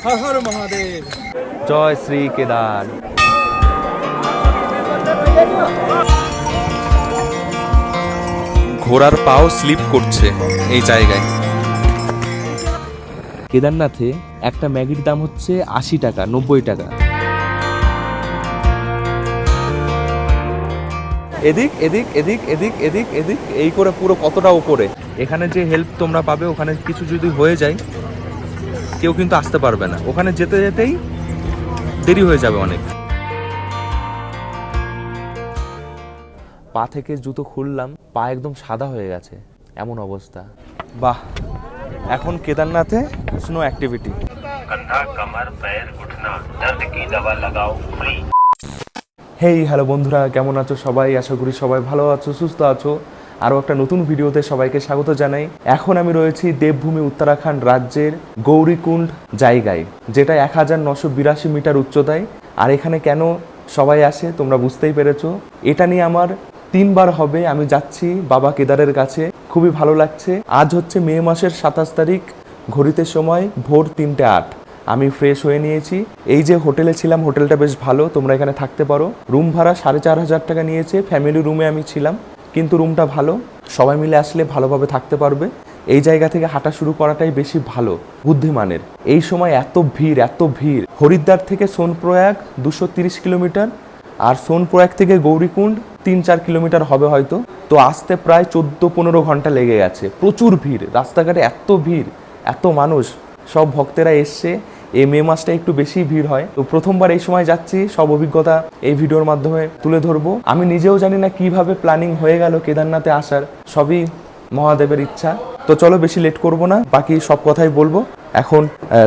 হর হর মহাদেব। জয় শ্রী কেদার। ঘোড়ার পাও স্লিপ করছে এই জায়গায়। কেদারনাথে একটা ম্যাগির দাম হচ্ছে 80 টাকা 90 টাকা। এদিক এদিক এদিক এদিক এদিক এদিক এই করে পুরো কতটা উপরে। এখানে যে হেল্প তোমরা পাবে, ওখানে কিছু যদি হয়ে যায় কেউ কিন্তু আসতে পারবে না, ওখানে যেতে যেতেই দেরি হয়ে যাবে অনেক। পা থেকে জুতো খুললাম, পা একদম সাদা হয়ে গেছে, এমন অবস্থা। বাহ, এখন কেদারনাথে স্নো অ্যাক্টিভিটি। হেই হ্যালো বন্ধুরা, কেমন আছো সবাই? আশা করি সবাই ভালো আছো, সুস্থ আছো। আরও একটা নতুন ভিডিওতে সবাইকে স্বাগত জানাই। এখন আমি রয়েছি দেবভূমি উত্তরাখণ্ড রাজ্যের গৌরীকুণ্ড জায়গায়, যেটা 1982 মিটার উচ্চতায়। আর এখানে কেন সবাই আসে তোমরা বুঝতেই পেরেছো। এটা নিয়ে আমার 3 বার হবে আমি যাচ্ছি বাবা কেদারের কাছে। খুবই ভালো লাগছে। আজ হচ্ছে মে মাসের 27 তারিখ, ঘড়িতে সময় ভোর 3:08। আমি ফ্রেশ হয়ে নিয়েছি। এই যে হোটেলে ছিলাম, হোটেলটা বেশ ভালো, তোমরা এখানে থাকতে পারো। রুম ভাড়া 4,500 টাকা নিয়েছে। ফ্যামিলি রুমে আমি ছিলাম, কিন্তু রুমটা ভালো, সবাই মিলে আসলে ভালোভাবে থাকতে পারবে। এই জায়গা থেকে হাঁটা শুরু করাটাই বেশি ভালো, বুদ্ধিমানের। এই সময় এত ভিড় এত ভিড়। হরিদ্বার থেকে সোনপ্রয়াগ 230 কিলোমিটার, আর সোনপ্রয়াগ থেকে গৌরীকুণ্ড 3-4 কিলোমিটার হবে হয়তো। তো আসতে প্রায় 14-15 ঘন্টা লেগে গেছে। প্রচুর ভিড়, রাস্তাঘাটে এত ভিড়, এত মানুষ, সব ভক্তেরা এসছে। এই মে মাসটা একটু বেশি ভিড় হয়। তো প্রথমবার এই সময় যাচ্ছি, সব অভিজ্ঞতা এই ভিডিওর মাধ্যমে তুলে ধরবো। আমি নিজেও জানি না কিভাবে প্ল্যানিং হয়ে গেল কেদারনাথে আসার, সবই মহাদেবের ইচ্ছা। তো চলো বেশি লেট করব না, বাকি সব কথাই বলবো। এখন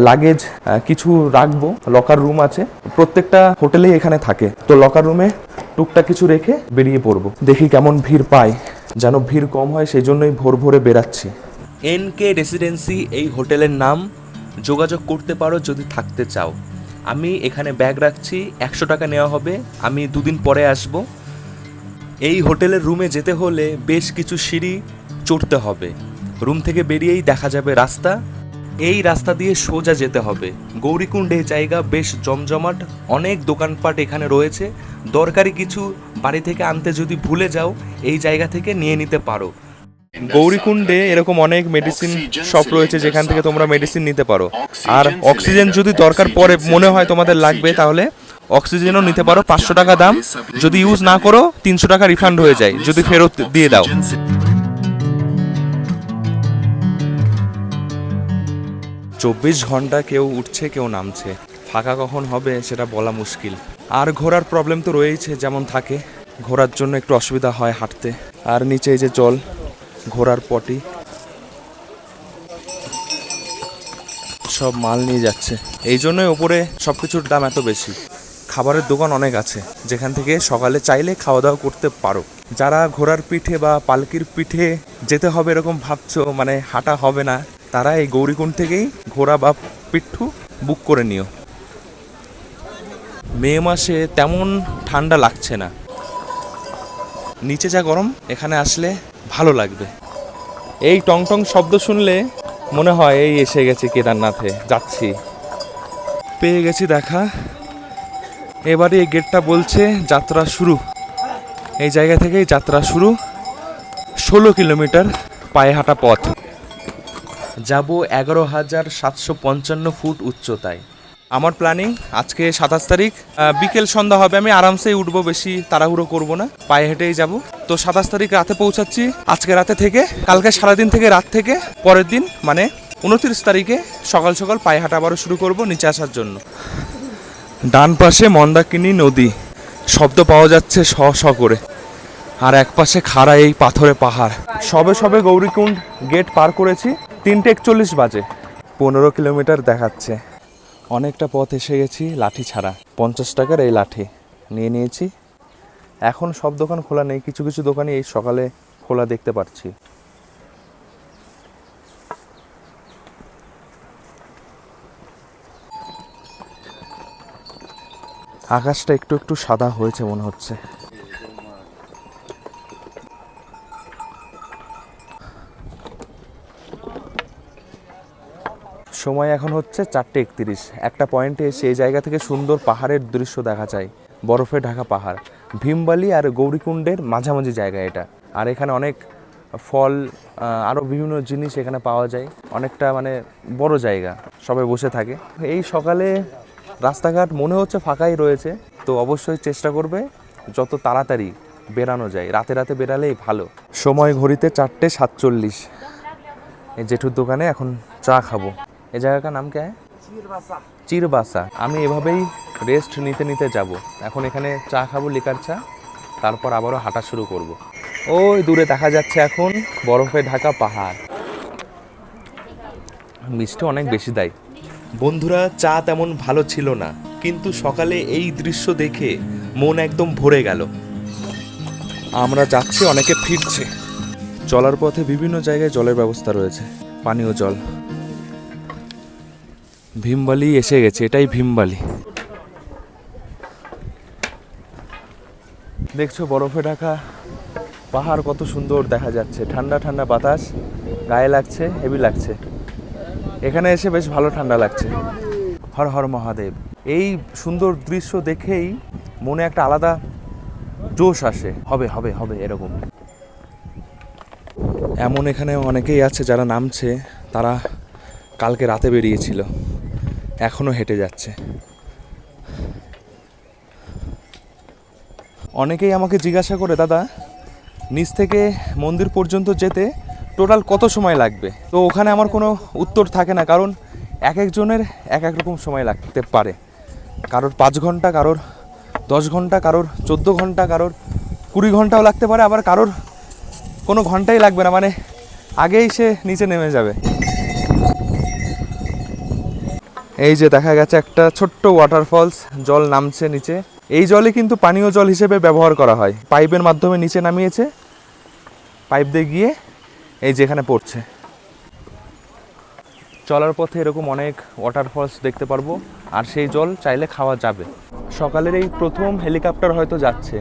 লাগেজ কিছু রাখবো, লকার রুম আছে, প্রত্যেকটা হোটেলেই এখানে থাকে। তো লকার রুমে টুকটাক কিছু রেখে বেরিয়ে পড়বো। দেখি কেমন ভিড় পাই, যেন ভিড় কম হয় সেই জন্যই ভোর ভোরে বেরাচ্ছি। NK রেসিডেন্সি এই হোটেলের নাম। যোগাযোগ করতে পারো যদি থাকতে চাও। আমি এখানে ব্যাগ রাখছি, 100 টাকা নেওয়া হবে। আমি 2 দিন পরে আসব। এই হোটেলের রুমে যেতে হলে বেশ কিছু সিঁড়ি চড়তে হবে। রুম থেকে বেরিয়েই দেখা যাবে রাস্তা, এই রাস্তা দিয়ে সোজা যেতে হবে। গৌরীকুণ্ড এই জায়গা বেশ জমজমাট, অনেক দোকানপাট এখানে রয়েছে। দরকারি কিছু বাড়ি থেকে আনতে যদি ভুলে যাও, এই জায়গা থেকে নিয়ে নিতে পারো। গৌরীকুণ্ডে এরকম অনেক মেডিসিন শপ রয়েছে যেখান থেকে তোমরা মেডিসিন নিতে পারো। আর অক্সিজেন যদি দরকার পড়ে, মনে হয় তোমাদের লাগবে, তাহলে অক্সিজেনও নিতে পারো। 500 টাকা দাম। যদি ইউজ না করো 300 টাকা রিফান্ড হয়ে যায় যদি ফেরত দিয়ে দাও। 24 ঘন্টা কেউ উঠছে কেউ নামছে, ফাঁকা কখন হবে সেটা বলা মুশকিল। আর ঘোরার প্রবলেম তো রয়েইছে, যেমন থাকে, ঘোরার জন্য একটু অসুবিধা হয় হাঁটতে। আর নিচে এই যে জল, ঘোড়ার পটি, সব মাল নিয়ে যাচ্ছে, এই জন্যই ওপরে সব কিছুর দাম এত বেশি। খাবারের দোকান অনেক আছে যেখান থেকে সকালে চাইলে খাওয়া দাওয়া করতে পারো। যারা ঘোড়ার পিঠে বা পালকির পিঠে যেতে হবে এরকম ভাবছো, মানে হাঁটা হবে না, তারা এই গৌরীকুণ্ড থেকেই ঘোড়া বা পিঠু বুক করে নিও। মে মাসে তেমন ঠান্ডা লাগছে না, নিচে যা গরম, এখানে আসলে ভালো লাগবে। এই টং টং শব্দ শুনলে মনে হয় এই এসে গেছি কেদারনাথে, যাচ্ছি, পেয়ে গেছি দেখা। এবারে এই গেটটা বলছে যাত্রা শুরু। এই জায়গা থেকেই যাত্রা শুরু। 16 কিলোমিটার পায়ে হাঁটা পথ। যাব 11,755 ফুট উচ্চতায়। আমার প্ল্যানিং আজকে 27 তারিখ, বিকেল সন্ধ্যা হবে, আমি আরামসেই উঠবো, বেশি তাড়াহুড়ো করবো না, পায়ে হেঁটেই যাব। তো 27 তারিখ রাতে পৌঁছাচ্ছি, আজকে রাতে থেকে, কালকে সারাদিন থেকে, রাত থেকে পরের দিন মানে 29 তারিখে সকাল সকাল পায়ে হাঁটা আবারও শুরু করব নিচে আসার জন্য। ডান পাশে মন্দাকিনী নদী, শব্দ পাওয়া যাচ্ছে শ শ করে। আর এক পাশে খাড়া এই পাথরে পাহাড়। সবে সবে গৌরীকুণ্ড গেট পার করেছি, 3:41 বাজে। 15 কিলোমিটার দেখাচ্ছে। অনেকটা পথ এসে গেছি লাঠি ছাড়া। 50 টাকার এই লাঠি নিয়ে নিয়েছি। এখন সব দোকান খোলা নেই, কিছু কিছু দোকানই এই সকালে খোলা দেখতে পাচ্ছি। আকাশটা একটু একটু সাদা হয়েছে মনে হচ্ছে। সময় এখন হচ্ছে 4:31। একটা পয়েন্টে সেই জায়গা থেকে সুন্দর পাহাড়ের দৃশ্য দেখা যায়, বরফে ঢাকা পাহাড়। ভীমবালি আর গৌরীকুণ্ডের মাঝামাঝি জায়গা এটা। আর এখানে অনেক ফল, আরও বিভিন্ন জিনিস এখানে পাওয়া যায়। অনেকটা মানে বড় জায়গা, সবাই বসে থাকে। এই সকালে রাস্তাঘাট মনে হচ্ছে ফাঁকাই রয়েছে, তো অবশ্যই চেষ্টা করবে যত তাড়াতাড়ি বেরানো যায়। রাতে রাতে বেরালেই ভালো। সময় ঘড়িতে 4:47। এই জেঠুর দোকানে এখন চা খাবো। এই জায়গাটার নাম কে? চিরবাসা। আমি এভাবেই রেস্ট নিতে নিতে যাব। এখন এখানে চা খাবো, লিকার চা, তারপর আবারও হাঁটা শুরু করব। ওই দূরে দেখা যাচ্ছে এখন বরফে ঢাকা পাহাড়। মিষ্টি অনেক বেশি দেয়। বন্ধুরা, চা তেমন ভালো ছিল না, কিন্তু সকালে এই দৃশ্য দেখে মন একদম ভরে গেল। আমরা যাচ্ছি, অনেকে ফিরছে। চলার পথে বিভিন্ন জায়গায় জলের ব্যবস্থা রয়েছে, পানীয় জল। ভীমবালি এসে গেছে, এটাই ভীমবালি। দেখছো বরফে ঢাকা পাহাড় কত সুন্দর দেখা যাচ্ছে। ঠান্ডা ঠান্ডা বাতাস গায়ে লাগছে, হেভি লাগছে। এখানে এসে বেশ ভালো ঠান্ডা লাগছে। হর হর মহাদেব। এই সুন্দর দৃশ্য দেখেই মনে একটা আলাদা জোশ আসে, হবে হবে হবে এরকম। এমন এখানে অনেকেই আছে যারা নামছে, তারা কালকে রাতে বেরিয়েছিল, এখনো হেঁটে যাচ্ছে। অনেকেই আমাকে জিজ্ঞাসা করে, দাদা নিচ থেকে মন্দির পর্যন্ত যেতে টোটাল কত সময় লাগবে? তো ওখানে আমার কোনো উত্তর থাকে না, কারণ এক একজনের এক এক রকম সময় লাগতে পারে। কারোর 5 ঘন্টা, কারোর 10 ঘন্টা, কারোর 14 ঘন্টা, কারোর 20 ঘন্টাও লাগতে পারে, আবার কারোর কোনো ঘন্টাই লাগবে না, মানে আগেই সে নিচে নেমে যাবে। এই যে দেখা গেছে একটা ছোট্ট ওয়াটারফলস, জল নামছে নিচে। এই জলই কিন্তু পানীয় জল হিসেবে ব্যবহার করা হয়। পাইপের মাধ্যমে নিচে নামিয়েছে, পাইপ দিয়ে গিয়ে এই যেখানে পড়ছে। চলার পথে এরকম অনেক ওয়াটারফলস দেখতে পারবো, আর সেই জল চাইলে খাওয়া যাবে। সকালের এই প্রথম হেলিকপ্টার হয়তো যাচ্ছে,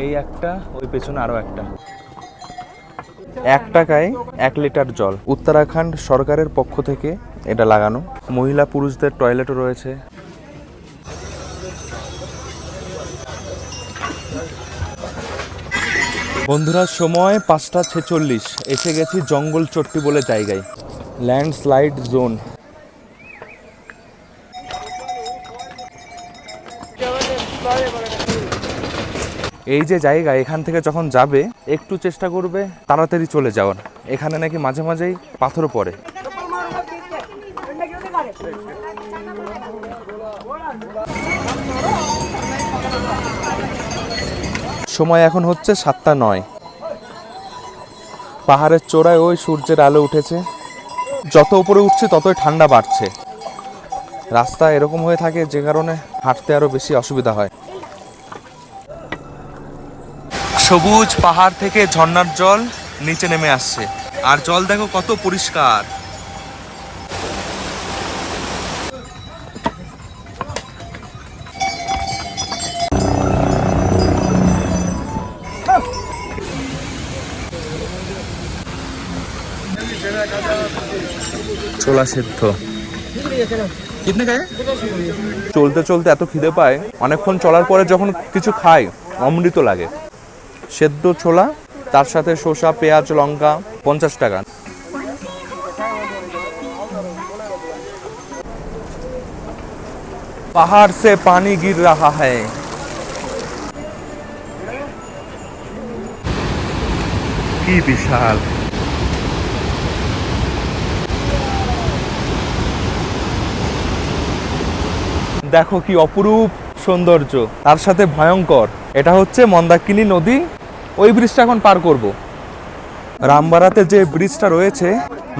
এই একটা, ওই পেছনে আরও একটা। 1 টাকায় 1 লিটার জল, উত্তরাখণ্ড সরকারের পক্ষ থেকে এটা লাগানো। মহিলা পুরুষদের টয়লেটও রয়েছে। বন্ধুরা, সময় 5:46। এসে গেছি জঙ্গল চট্টি বলে জায়গায়, ল্যান্ডস্লাইড জোন। এই যে জায়গা, এখান থেকে যখন যাবে একটু চেষ্টা করবে তাড়াতাড়ি চলে যাওয়ার। এখানে নাকি মাঝে মাঝেই পাথর পড়ে। সময় এখন হচ্ছে 7:09। পাহাড়ের চূড়ায় ওই সূর্যের আলো উঠেছে। যত উপরে উঠছে ততই ঠান্ডা বাড়ছে। রাস্তা এরকম হয়ে থাকে যে কারণে হাঁটতে আরো বেশি অসুবিধা হয়। সবুজ পাহাড় থেকে ঝর্ণার জল নিচে নেমে আসছে, আর জল দেখো কত পরিষ্কার। ছোলা সেদ্ধ চলতে চলতে এত খিদে পায়, অনেকক্ষণ চলার পরে যখন কিছু খাই অমৃত লাগে। সেদ্ধ ছোলা, তার সাথে শসা, পেঁয়াজ, লঙ্কা, 50 টাকা। पहाड़ से पानी गिर रहा है। কি বিশাল! দেখো কি অপরূপ সৌন্দর্য, তার সাথে ভয়ঙ্কর। এটা হচ্ছে মন্দাকিনী নদী, ওই ব্রিজটা এখন পার করব। রামবারাতে যে ব্রিজটা রয়েছে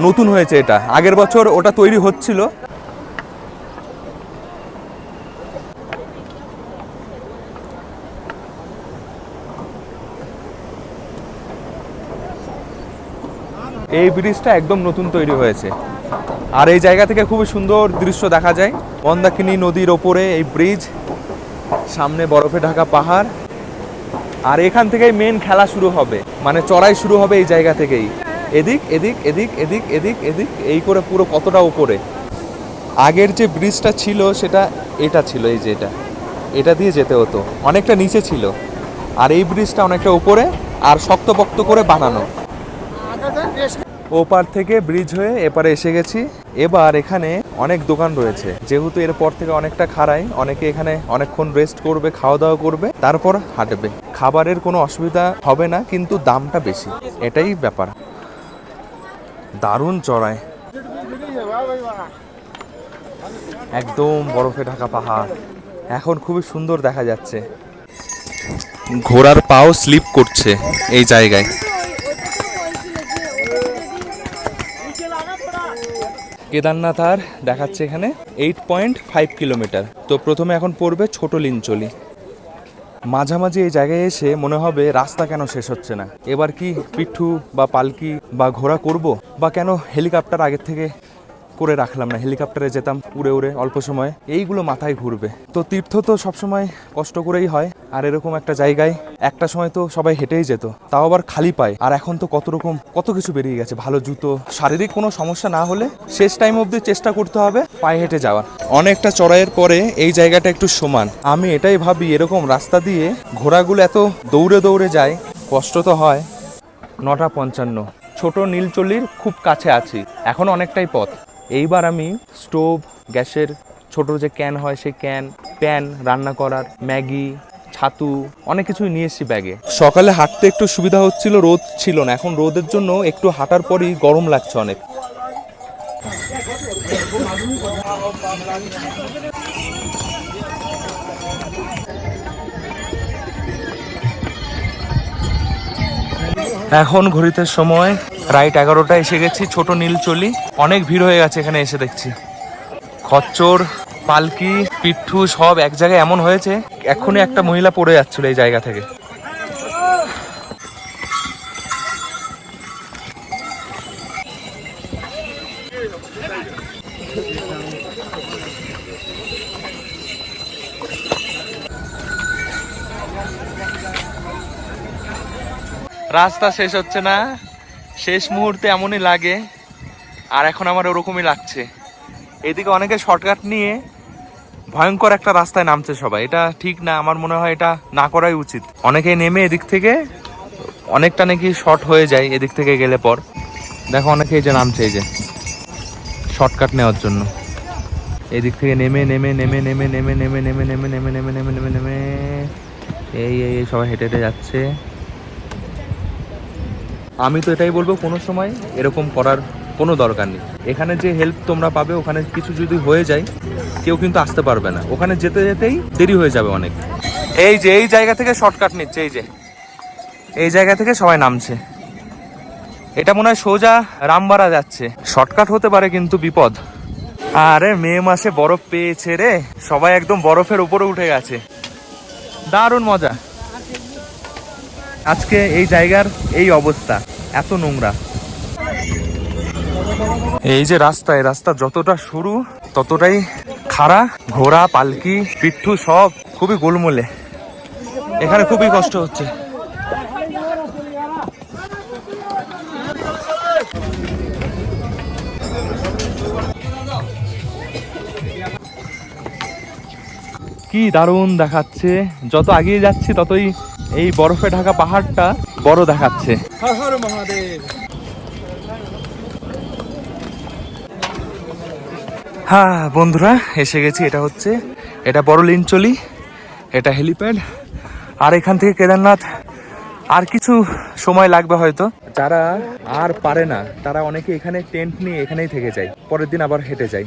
নতুন হয়েছে, এটা আগের বছর ওটা তৈরি হচ্ছিল। এই ব্রিজটা একদম নতুন তৈরি হয়েছে, আর এই জায়গা থেকে খুবই সুন্দর দৃশ্য দেখা যায়। মন্দাকিনী নদীর ওপরে এই ব্রিজ, সামনে বরফে ঢাকা পাহাড়, আর এখান থেকেই মেন খেলা শুরু হবে, মানে চড়াই শুরু হবে এই জায়গা থেকেই। এদিক এদিক এদিক এদিক এদিক এদিক এই করে পুরো কতটা উপরে। আগের যে ব্রিজটা ছিল সেটা এটা ছিল, এই যে এটা দিয়ে যেতে হতো, অনেকটা নিচে ছিল। আর এই ব্রিজটা অনেকটা উপরে আর শক্তপোক্ত করে বানানো। ওপার থেকে ব্রিজ হয়ে এপারে এসে গেছি। এবার এখানে অনেক দোকান রয়েছে, যেহেতু এরপর থেকে অনেকটা খাড়াই, অনেকে এখানে অনেকক্ষণ রেস্ট করবে, খাওয়া দাওয়া করবে, তারপর হাঁটবে। খাবারের কোনো অসুবিধা হবে না, কিন্তু দামটা বেশি, এটাই ব্যাপার। দারুণ চড়ায়, একদম বরফে ঢাকা পাহাড়, এখন খুবই সুন্দর দেখা যাচ্ছে। ঘোড়ার পাও স্লিপ করছে এই জায়গায়। কেদারনাথ আর দেখাচ্ছে এখানে 8.5 কিলোমিটার। তো প্রথমে এখন পড়বে ছোট লিঞ্চলি। মাঝামাঝি এই জায়গায় এসে মনে হবে রাস্তা কেন শেষ হচ্ছে না। এবার কি পিঠু বা পালকি বা ঘোড়া করব, বা কেন হেলিকপ্টার আগের থেকে করে রাখলাম না, হেলিকপ্টারে যেতাম উড়ে উড়ে অল্প সময়, এইগুলো মাথায় ঘুরবে। তো তীর্থ তো সবসময় কষ্ট করেই হয়, আর এরকম একটা জায়গায় একটা সময় তো সবাই হেঁটেই যেত, তাও আবার খালি পায়। আর এখন তো কত কিছু বেরিয়ে গেছে, ভালো জুতো, শারীরিক কোনো সমস্যা না হলে শেষ টাইম অবধি চেষ্টা করতে হবে পায়ে হেঁটে যাওয়ার। অনেকটা চড়াইয়ের পরে এই জায়গাটা একটু সমান। আমি এটাই ভাবি, এরকম রাস্তা দিয়ে ঘোড়াগুলো এত দৌড়ে দৌড়ে যায়, কষ্ট তো হয়। 9:55, ছোট নীলচল্লির খুব কাছে আছি, এখন অনেকটাই পথ। এইবার আমি স্টোভ, গ্যাসের ছোট যে ক্যান হয় সেই ক্যান, প্যান রান্না করার, ম্যাগি, ছাতু, অনেক কিছুই নিয়ে এসেছি ব্যাগে। সকালে হাঁটতে একটু সুবিধা হচ্ছিল, রোদ ছিল না। এখন রোদের জন্য একটু হাঁটার পরই গরম লাগছে অনেক। এখন ঘড়িতে সময় রাইট 11টা, এসে গেছি ছোট নীলচলি। অনেক ভিড় হয়ে গেছে এখানে এসে দেখছি। খচ্চর, পালকি, পিঠু সব এক জায়গায় এমন হয়েছে, এক্ষুনি একটা মহিলা পড়ে যাচ্ছিল এই জায়গা থেকে। রাস্তা শেষ হচ্ছে না, শেষ মুহূর্তে এমনই লাগে, আর এখন আমার ওরকমই লাগছে। এদিকে অনেকে শর্টকাট নিয়ে ভয়ঙ্কর একটা রাস্তায় নামছে সবাই, এটা ঠিক না, আমার মনে হয় এটা না করাই উচিত। অনেকে নেমে এদিক থেকে অনেকটা নাকি শর্ট হয়ে যায় এদিক থেকে গেলে পর। দেখো অনেকে এই যে নামছে, এই যে শর্টকাট নেওয়ার জন্য এদিক থেকে নেমে নেমে নেমে নেমে নেমে নেমে নেমে নেমে নেমে নেমে নেমে নেমে নেমে এই এই সবাই হেঁটে হেঁটে যাচ্ছে। আমি তো এটাই বলবো, কোনো সময় এরকম করার কোনো দরকার নেই। এখানে যে হেল্প তোমরা পাবে, ওখানে কিছু যদি হয়ে যায় কেউ কিন্তু আসতে পারবে না, ওখানে যেতে যেতেই দেরি হয়ে যাবে অনেক। এই যে এই জায়গা থেকে শর্টকাট নিচ্ছে, এই যে এই জায়গা থেকে সবাই নামছে। এটা মনে হয় সোজা রামবাড়া যাচ্ছে, শর্টকাট হতে পারে কিন্তু বিপদ। আরে মে মাসে বরফ পেয়েছে রে, সবাই একদম বরফের উপরে উঠে গেছে, দারুণ মজা। আজকে এই জায়গার এই অবস্থা, এত নোংরা। এই যে রাস্তা, এই রাস্তা যতটা সরু ততটাই খাড়া। ঘোড়া, পালকি, পিঠু সব খুবই গোলমোলে, এখানে খুবই কষ্ট হচ্ছে। কি দারুণ দেখাচ্ছে, যত এগিয়ে যাচ্ছি ততই এই বরফে ঢাকা পাহাড়টা বড় দেখাচ্ছে। হর হর মহাদেব। হ্যাঁ বন্ধুরা, এসে গেছি। এটা বড় লিঞ্চলি, এটা হেলিপ্যাড। আর এখান থেকে কেদারনাথ আর কিছু সময় লাগবে হয়তো। যারা আর পারে না তারা অনেকে এখানে টেন্ট নিয়ে এখানেই থেকে যায়, পরের দিন আবার হেঁটে যায়।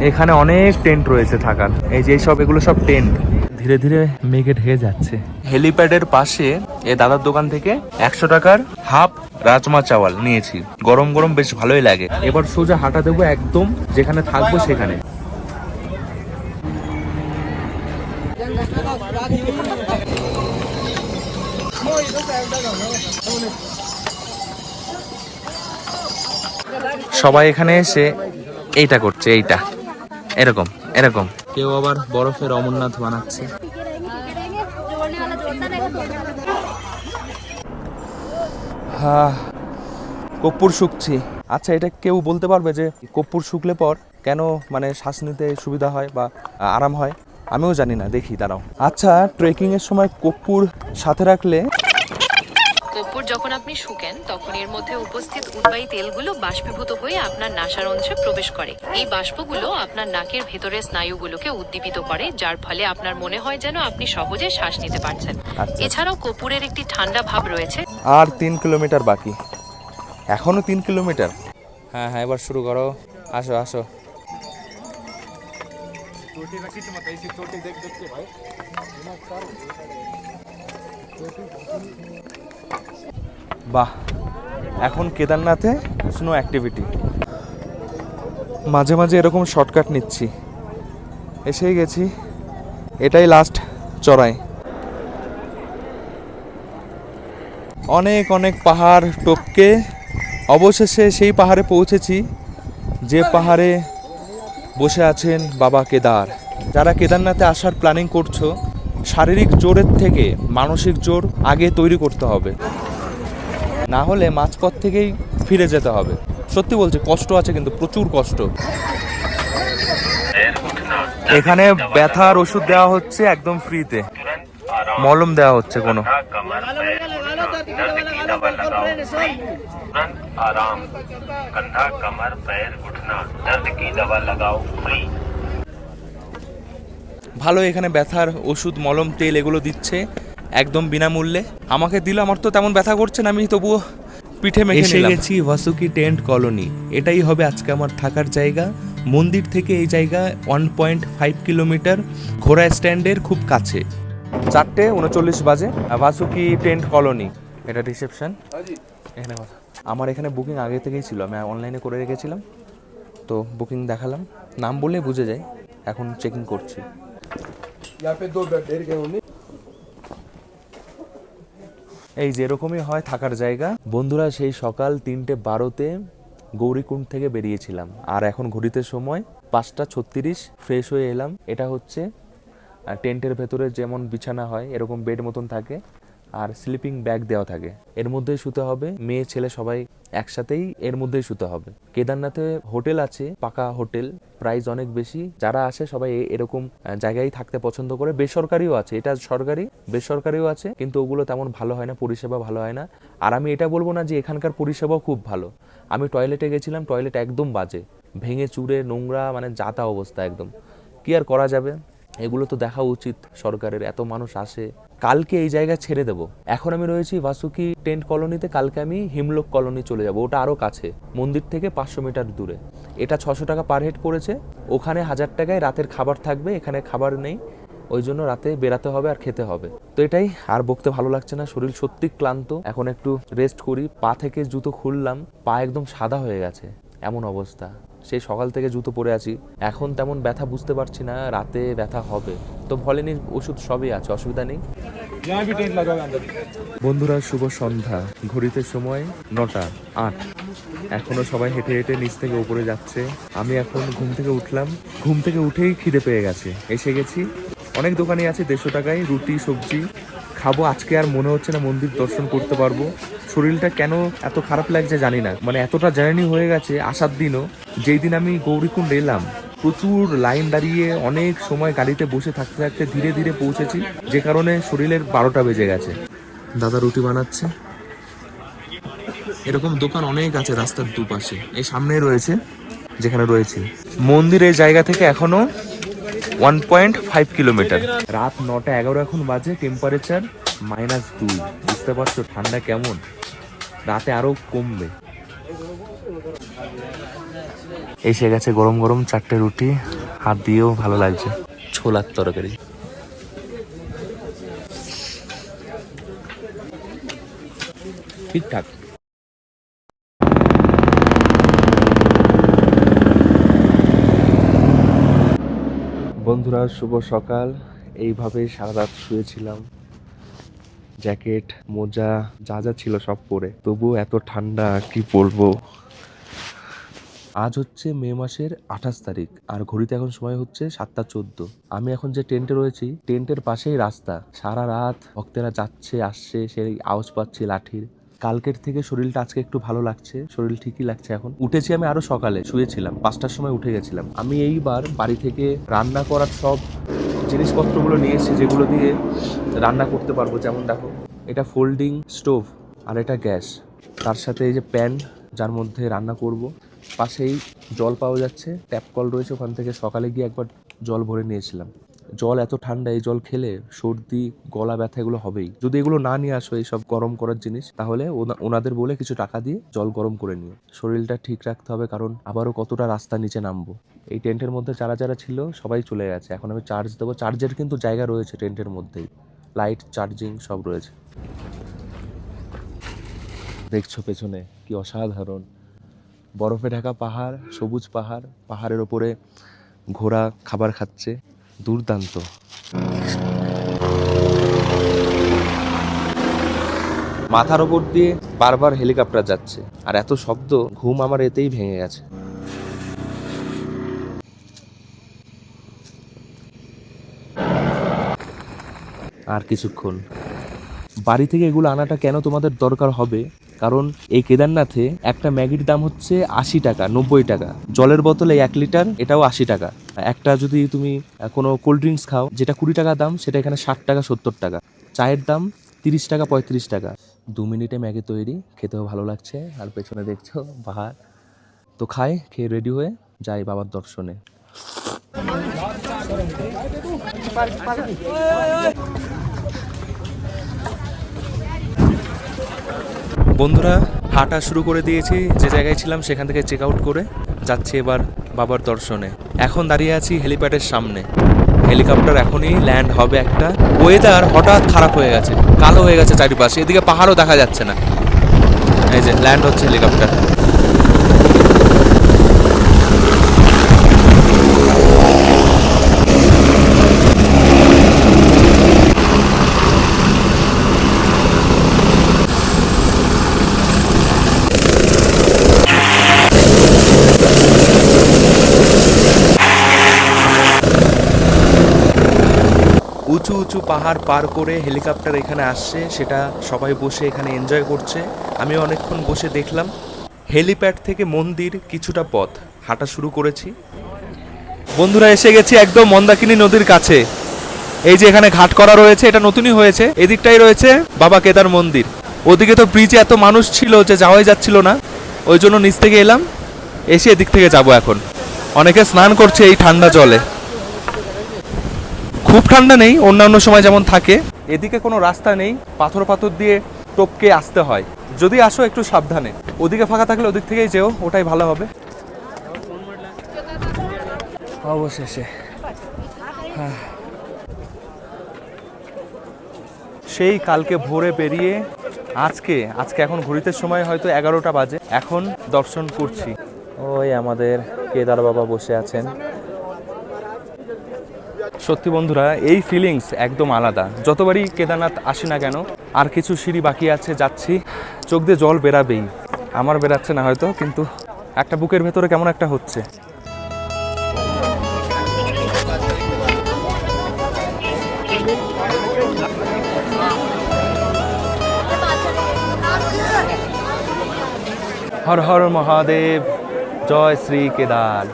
এখানে অনেক টেন্ট রয়েছে থাকার, এই যে সব, এগুলো সব টেন্ট। ধীরে ধীরে মেঘে ঢেকে যাচ্ছে। হেলিপ্যাডের পাশে এই দাদার দোকান থেকে 100 টাকার হাফ রাজমা চাওয়াল নিয়েছি, গরম গরম বেশ ভালোই লাগে। এবার সোজা হাঁটা দেবো একদম যেখানে থাকবো সেখানে। সবাই এখানে এসে এইটা করছে, এইটা এরকম এরকম। কেউ আবার বরফের অমরনাথ বানাচ্ছে। কর্পূর শুকছি। আচ্ছা, এটা কেউ বলতে পারবে যে কর্পূর শুকলে পর কেন মানে শ্বাস নিতে সুবিধা হয় বা আরাম হয় আমিও জানি না, দেখি দাঁড়াও। আচ্ছা, ট্রেকিংয়ের সময় কর্পূর সাথে রাখলে কর্পূর যখন আপনি শুকেন তখন এর মধ্যে উপস্থিত উদ্বায়ী তেলগুলো বাষ্পীভূত হয়ে আপনার নাসার অংশে প্রবেশ করে। এই বাষ্পগুলো আপনার নাকের ভেতরের স্নায়ুগুলোকে উদ্দীপিত করে, যার ফলে আপনার মনে হয় যেন আপনি সহজে শ্বাস নিতে পারছেন। আচ্ছা। এছাড়াও কর্পূরের একটি ঠান্ডা ভাব রয়েছে। আর 3 কিলোমিটার বাকি, এখনো 3 কিলোমিটার। হ্যাঁ হ্যাঁ, এবার শুরু করো, আসো আসো। বাহ, এখন কেদারনাথে স্নো অ্যাক্টিভিটি। মাঝে মাঝে এরকম শর্টকাট নিচ্ছি। এসেই গেছি, এটাই লাস্ট চড়াই। অনেক অনেক পাহাড় টপকে অবশেষে সেই পাহাড়ে পৌঁছেছি, যে পাহাড়ে বসে আছেন বাবা কেদার। যারা কেদারনাথে আসার প্ল্যানিং করছো, শারীরিক জোরের থেকে মানসিক জোর আগে তৈরি করতে হবে, না হলে মাঝপথ থেকেই ফিরে যেতে হবে। সত্যি বলছি, কষ্ট আছে কিন্তু প্রচুর কষ্ট। এখানে ব্যথার ওষুধ দেওয়া হচ্ছে একদম ফ্রিতে, মলম দেওয়া হচ্ছে কোনো। ভালো, এখানে ব্যথার ওষুধ, মলম, তেল এগুলো দিচ্ছে একদম বিনামূল্যে। আমাকে দিল, আমার তো তেমন ব্যথা করছে না, আমি তবুও পিঠে মেখে নিলাম। এসে গেছি ভাসুকি টেন্ট কলোনি। এটাই হবে আজকে আমার থাকার জায়গা। মন্দির থেকে এই জায়গা 1.5 কিলোমিটার, ঘোড়া স্ট্যান্ডের খুব কাছে। 4:39 বাজে, ভাসুকি টেন্ট কলোনি। এটা রিসেপশন। এখানে কথা, আমার এখানে বুকিং আগে থেকেই ছিল, আমি অনলাইনে করে রেখেছিলাম, তো বুকিং দেখালাম, নাম বললে বুঝে যায়। এখন চেকিং করছি। এই যেরকমই হয় থাকার জায়গা। বন্ধুরা, সেই সকাল 3:12-তে গৌরীকুণ্ড থেকে বেরিয়েছিলাম, আর এখন ঘড়িতে সময় 5:36। ফ্রেশ হয়ে এলাম। এটা হচ্ছে টেন্টের ভেতরে যেমন বিছানা হয় এরকম বেড মতন থাকে, আর স্লিপিং ব্যাগ দেওয়া থাকে, এর মধ্যেই শুতে হবে। মেয়ে ছেলে সবাই একসাথেই এর মধ্যেই শুতে হবে। কেদারনাথে হোটেল আছে, পাকা হোটেল, প্রাইস অনেক বেশি। যারা আসে সবাই এরকম জায়গায় থাকতে পছন্দ করে। বেসরকারিও আছে, এটা সরকারি, বেসরকারিও আছে, কিন্তু ওগুলো তেমন ভালো হয় না, পরিষেবা ভালো হয় না। আর আমি এটা বলবো না যে এখানকার পরিষেবাও খুব ভালো। আমি টয়লেটে গেছিলাম, টয়লেট একদম বাজে, ভেঙে চুরে নোংরা, মানে যাতা অবস্থা একদম। কি আর করা যাবে, এগুলো তো দেখা উচিত সরকারের, এত মানুষ আসে। কালকে এই জায়গা ছেড়ে দেব। এখন আমি রয়েছি ভাসুকি টেন্ট কলোনিতে, কালকে আমি হিমলোক কলোনি চলে যাব, ওটা আরও কাছে, মন্দির থেকে 500 মিটার দূরে। এটা 600 টাকা পার হেড পড়েছে। ওখানে 1000 টাকায় রাতের খাবার থাকবে, এখানে খাবার নেই, ওই জন্য রাতে বেরাতে হবে আর খেতে হবে। তো এটাই, আর বকতে ভালো লাগছে না, শরীর সত্যি ক্লান্ত। এখন একটু রেস্ট করি। পা থেকে জুতো খুললাম, পা একদম সাদা হয়ে গেছে, এমন অবস্থা। সেই সকাল থেকে জুতো পরে আছি, এখন তেমন ব্যথা বুঝতে পারছি না, রাতে ব্যথা হবে। তো ভলিনির ওষুধ সবই আছে, অসুবিধা নেই। বন্ধুরা, শুভ সন্ধ্যা। ঘড়িতে সময় 9:08। এখনো সবাই হেঁটে হেঁটে নিচ থেকে উপরে যাচ্ছে। আমি এখন ঘুম থেকে উঠলাম, ঘুম থেকে উঠেই খিদে পেয়ে গেছে। এসে গেছি, অনেক দোকানই আছে 150 টাকায় রুটি সবজি খাবো। আজকে আর মনে হচ্ছে না মন্দির দর্শন করতে পারবো। শরীরটা কেন এত খারাপ লাগছে জানি না, মানে এতটা জার্নি হয়ে গেছে। আসার দিনও, যেই দিন আমি গৌরীকুণ্ড এলাম, প্রচুর লাইন দাঁড়িয়ে অনেক সময় গাড়িতে বসে থাকতে থাকতে ধীরে ধীরে পৌঁছেছি, যে কারণে শরীরের 12টা বেজে গেছে। দাদা রুটি বানাচ্ছে। এরকম দোকান অনেক আছে রাস্তার দুপাশে, এই সামনেই রয়েছে যেখানে রয়েছে। মন্দিরের জায়গা থেকে এখনো 1.5 কিলোমিটার। রাত 9:11 এখন বাজে, টেম্পারেচার -2। বুঝতে পারছো ঠান্ডা কেমন, রাতে আরো কমবে। এসে গেছে গরম গরম 4টে রুটি, হাত দিয়েও ভালো লাগছে। ছোলার তরকারি, ঠিকঠাক। বন্ধুরা, শুভ সকাল। এইভাবেই সারা রাত শুয়েছিলাম, জ্যাকেট মোজা যা যা ছিল সব পরে, তবুও এত ঠান্ডা কি বলবো। আজ হচ্ছে মে মাসের 28 তারিখ, আর ঘড়িতে এখন সময় হচ্ছে 7:14। আমি এখন যে টেন্টে রয়েছি, টেন্টের পাশেই রাস্তা। সারা রাত ভক্তেরা যাচ্ছে আসছে, সেই আওয়াজ পাচ্ছি লাঠির। কালকের থেকে শরীরটা আজকে একটু ভালো লাগছে, শরীর ঠিকই লাগছে। এখন উঠেছি আমি আরো সকালে, শুয়েছিলাম 5টার সময় উঠে গেছিলাম। আমি এইবার বাড়ি থেকে রান্না করার সব জিনিসপত্রগুলো নিয়ে এসেছি যেগুলো দিয়ে রান্না করতে পারবো। যেমন দেখো, এটা ফোল্ডিং স্টোভ আর এটা গ্যাস, তার সাথে এই যে প্যান যার মধ্যে রান্না করব। পাশেই জল পাওয়া যাচ্ছে, ট্যাপ কল রয়েছে, ওখান থেকে সকালে গিয়ে একবার জল ভরে নিয়েছিলাম। জল এত ঠান্ডা, এই জল খেলে সর্দি গলা ব্যথা এগুলো হবেই। যদি এগুলো না নিয়ে আসো এইসব গরম করার জিনিস, তাহলে ওনাদের বলে কিছু টাকা দিয়ে জল গরম করে নিও। শরীরটা ঠিক রাখতে হবে, কারণ আবারও কতটা রাস্তা নিচে নামবো। এই টেন্টের মধ্যে যারা যারা ছিল সবাই চলে গেছে, এখন আমি চার্জ দেবো। চার্জের কিন্তু জায়গা রয়েছে টেন্টের মধ্যেই, লাইট চার্জিং সব রয়েছে। দেখছো পেছনে কি অসাধারণ বরফে ঢাকা পাহাড়, সবুজ পাহাড়, পাহাড়ের ওপরে ঘোড়া খাবার খাচ্ছে, দুর্দান্ত। মাথার ওপর দিয়ে বারবার হেলিকপ্টার যাচ্ছে, আর এত শব্দ, ঘুম আমার এতেই ভেঙে গেছে। আর কিছুক্ষণ। বাড়ি থেকে এগুলো আনাটা কেন তোমাদের দরকার হবে, কারণ এই কেদারনাথে একটা ম্যাগির দাম হচ্ছে 80 টাকা, 90 টাকা। জলের বোতলে 1 লিটার, এটাও 80 টাকা। একটা যদি তুমি কোনো কোল্ড ড্রিঙ্কস খাও যেটা 20 টাকা দাম, সেটা এখানে 60 টাকা 70 টাকা। চায়ের দাম 30 টাকা 35 টাকা। 2 মিনিটে ম্যাগি তৈরি, খেতেও ভালো লাগছে। আর পেছনে দেখছো পাহাড়। তো খাই, খেয়ে রেডি হয়ে যাই বাবার দর্শনে। বন্ধুরা, হাঁটা শুরু করে দিয়েছি। যে জায়গায় ছিলাম সেখান থেকে চেক আউট করে যাচ্ছি এবার বাবার দর্শনে। এখন দাঁড়িয়ে আছি হেলিপ্যাডের সামনে। হেলিকপ্টার এখনই ল্যান্ড হবে একটা। ওয়েদার হঠাৎ খারাপ হয়ে গেছে, কালো হয়ে গেছে চারিপাশে, এদিকে পাহাড়ও দেখা যাচ্ছে না। এই যে ল্যান্ড হচ্ছে হেলিকপ্টার। উঁচু উঁচু পাহাড় পার করে হেলিকপ্টার এখানে আসছে, সেটা সবাই বসে এখানে এনজয় করছে। আমি অনেকক্ষণ বসে দেখলাম। হেলিপ্যাড থেকে মন্দির কিছুটা পথ হাঁটা শুরু করেছি। বন্ধুরা, এসে গেছি একদম মন্দাকিনী নদীর কাছে। এই যে এখানে ঘাট করা রয়েছে, এটা নতুনই হয়েছে। এদিকটাই রয়েছে বাবা কেদার মন্দির। ওদিকে তো ব্রিজে এত মানুষ ছিল যে যাওয়াই যাচ্ছিল না, ওই জন্য নিচ থেকে এলাম, এসে এদিক থেকে যাব। এখন অনেকে স্নান করছে এই ঠান্ডা জলে। খুব ঠান্ডা নেই, অন্যান্য সময় যেমন থাকে। এদিকে কোনো রাস্তা নেই, পাথর পাথর দিয়ে টপকে আসতে হয়। যদি আসো একটু সাবধানে, ওদিকে ফাঁকা থাকলে ওদিক থেকেই যেও, ওটাই ভালো হবে। অবশেষে সেই কালকে ভোরে বেরিয়ে আজকে এখন ঘড়িতে সময় হয়তো 11টা বাজে, এখন দর্শন করছি। ওই আমাদের কেদার বাবা বসে আছেন। সত্যি বন্ধুরা, এই ফিলিংস একদম আলাদা। যতবারই কেদারনাথ আসি না কেন, আর কিছু সিঁড়ি বাকি আছে, যাচ্ছি, চোখ দিয়ে জল বেরাবেই। আমার বেরাচ্ছে না হয়তো, কিন্তু একটা বুকের ভেতরে কেমন একটা হচ্ছে। হর হর মহাদেব, জয় শ্রী কেদার।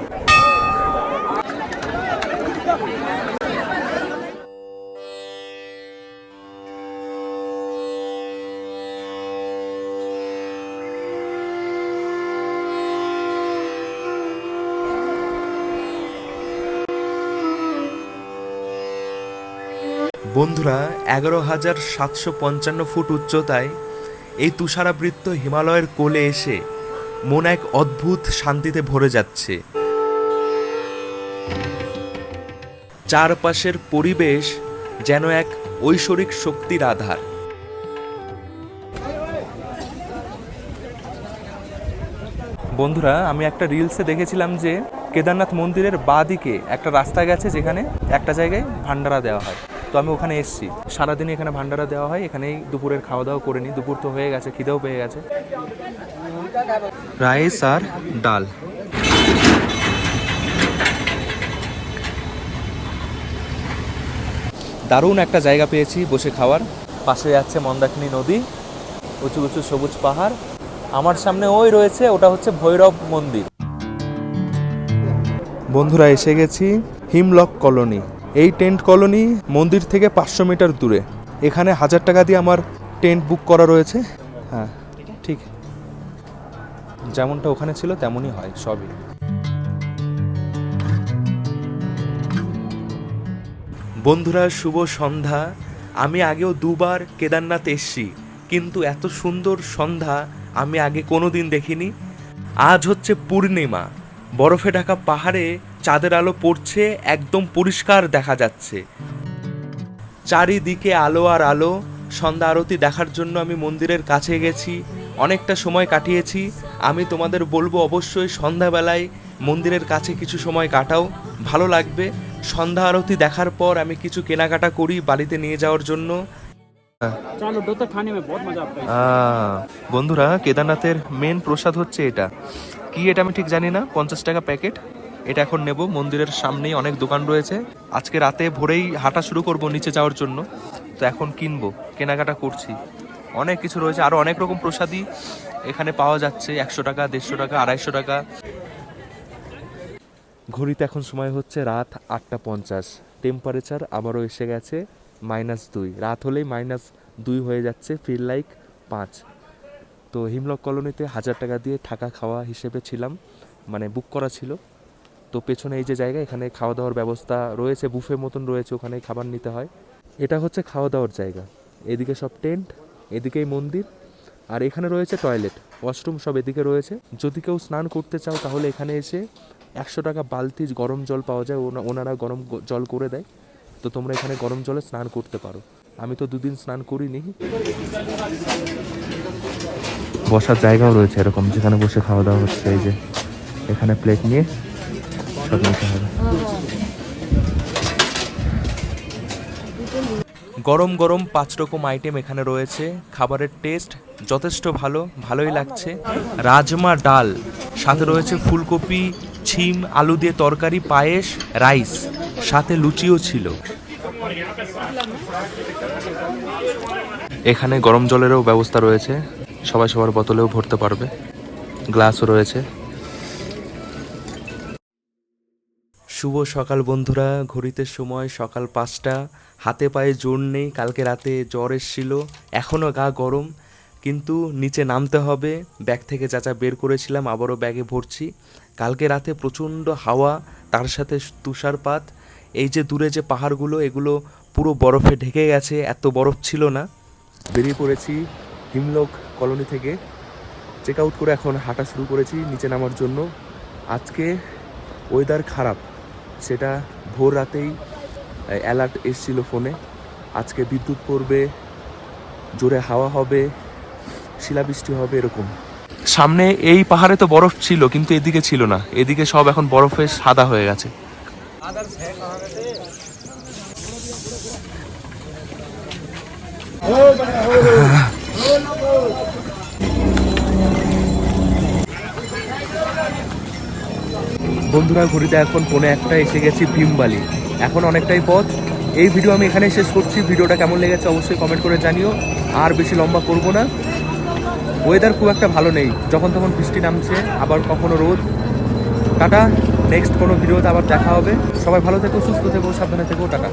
বন্ধুরা, 11,755 ফুট উচ্চতায় এই তুষারাবৃত হিমালয়ের কোলে এসে মন এক অদ্ভুত শান্তিতে ভরে যাচ্ছে। চারপাশের পরিবেশ যেন এক ঐশ্বরিক শক্তির আধার। বন্ধুরা, আমি একটা রিলসে দেখেছিলাম যে কেদারনাথ মন্দিরের বাঁ দিকে একটা রাস্তা গেছে, যেখানে একটা জায়গায় ভান্ডারা দেওয়া হয়। তো আমি ওখানে এসেছি, সারাদিন এখানে ভান্ডারা দেওয়া হয়। এখানেই দুপুরের খাওয়া দাওয়া করে নিই। দুপুর তো হয়ে গেছে, খিদেও পেয়ে গেছে। রাইস আর ডাল। দারুণ একটা জায়গা পেয়েছি বসে খাওয়ার। পাশে যাচ্ছে মন্দাকিনী নদী, উঁচু উঁচু সবুজ পাহাড়। আমার সামনে ওই রয়েছে, ওটা হচ্ছে ভৈরব মন্দির। বন্ধুরা এসে গেছি হিমলক কলোনি। এই টেন্ট কলোনি মন্দির থেকে 500 মিটার দূরে। এখানে 1000 টাকা দিয়ে আমার টেন্ট বুক করা রয়েছে। হ্যাঁ ঠিক, যেমনটা ওখানে ছিল তেমনই হয় সবই। বন্ধুরা শুভ সন্ধ্যা। আমি আগেও দুবার কেদারনাথ এসেছি, কিন্তু এত সুন্দর সন্ধ্যা আমি আগে কোনো দিন দেখিনি। আজ হচ্ছে পূর্ণিমা, বরফে ঢাকা পাহাড়ে চাঁদের আলো পড়ছে, একদম পরিষ্কার দেখা যাচ্ছে। চারিদিকে আলো আর আলো। সন্ধ্যা আরতি দেখার জন্য আমি মন্দিরের কাছে গেছি, অনেকটা সময় কাটিয়েছি। আমি তোমাদের বলবো অবশ্যই সন্ধ্যাবেলায় মন্দিরের কাছে কিছু সময় কাটাও, ভালো লাগবে। সন্ধ্যা আরতি দেখার পর আমি কিছু কেনাকাটা করি বাড়িতে নিয়ে যাওয়ার জন্য। বন্ধুরা কেদারনাথের মেন প্রসাদ হচ্ছে এটা। কি এটা আমি ঠিক জানি না, 50 টাকা প্যাকেট। এটা এখন নেব। মন্দিরের সামনেই অনেক দোকান রয়েছে। আজকে রাতে ভোরেই হাঁটা শুরু করব নিচে যাওয়ার জন্য, তো এখন কিনবো, কেনাকাটা করছি। অনেক কিছু রয়েছে, আরও অনেক রকম প্রসাদী এখানে পাওয়া যাচ্ছে। 100 টাকা, 150 টাকা, 250 টাকা। ঘড়িতে এখন সময় হচ্ছে রাত 8:50। টেম্পারেচার আবারও এসে গেছে -2। রাত হলেই -2 হয়ে যাচ্ছে, ফিল লাইক 5। তো হিমলক কলোনিতে 1000 টাকা দিয়ে থাকা খাওয়া হিসেবে ছিলাম, মানে বুক করা ছিল। তো পেছনে এই যে জায়গা, এখানে খাওয়া দাওয়ার ব্যবস্থা রয়েছে, বুফে মতন রয়েছে, ওখানে খাবার নিতে হয়। এটা হচ্ছে খাওয়া দাওয়ার জায়গা। এদিকে সব টেন্ট, এদিকেই মন্দির, আর এখানে রয়েছে টয়লেট, ওয়াশরুম সব এদিকে রয়েছে। যদি কেউ স্নান করতে চাও তাহলে এখানে এসে 100 টাকা বালতি গরম জল পাওয়া যায়, ওনারা গরম জল করে দেয়। তো তোমরা এখানে গরম জলে স্নান করতে পারো। আমি তো 2 দিন স্নান করিনি। বসার জায়গাও রয়েছে এরকম, যেখানে বসে খাওয়া দাওয়া হচ্ছে। এই যে এখানে প্লেট নিয়ে সব নিতে হবে। গরম গরম 5 রকম আইটেম এখানে রয়েছে। খাবারের টেস্ট যথেষ্ট ভালোই লাগছে। রাজমা ডাল, সাথে রয়েছে ফুলকপি, ছিম, আলু দিয়ে তরকারি, পায়েস, রাইস, সাথে লুচিও ছিল। এখানে গরম জলেরও ব্যবস্থা রয়েছে, সবাই সবার বোতলেও ভরতে পারবে, গ্লাসও রয়েছে। শুভ সকাল বন্ধুরা। ঘড়িতে সময় সকাল 5টা। হাতে পায়ে জোর নেই, কালকে রাতে জ্বর এসেছিল, এখনও গা গরম, কিন্তু নিচে নামতে হবে। ব্যাগ থেকে যা বের করেছিলাম আবারও ব্যাগে ভরছি। কালকে রাতে প্রচণ্ড হাওয়া, তার সাথে তুষারপাত। এই যে দূরে যে পাহাড়গুলো, এগুলো পুরো বরফে ঢেকে গেছে, এত বরফ ছিল না। বেরিয়ে পড়েছি হিমলক কলোনি থেকে, চেক আউট করে এখন হাঁটা শুরু করেছি নিচে নামার জন্য। আজকে ওয়েদার খারাপ, সেটা ভোর রাতেই অ্যালার্ট এসেছিল ফোনে। আজকে বিদ্যুৎ পড়বে, জোরে হাওয়া হবে, শিলাবৃষ্টি হবে, এরকম। সামনে এই পাহাড়ে তো বরফ ছিল, কিন্তু এদিকে ছিল না। এদিকে সব এখন বরফে সাদা হয়ে গেছে। বন্ধুরা ঘড়িতে এখন 1:45 এসে গেছি ভীমবালি। এখন অনেকটাই পথ। এই ভিডিও আমি এখানে শেষ করছি। ভিডিওটা কেমন লেগেছে অবশ্যই কমেন্ট করে জানিও। আর বেশি লম্বা করব না। ওয়েদার খুব একটা ভালো নেই, যখন তখন বৃষ্টি নামছে, আবার কখনো রোদ। টাটা, নেক্সট কোনো ভিডিওতে আবার দেখা হবে। সবাই ভালো থেকো, সুস্থ থেকো, সাবধানে থেকো। টাটা।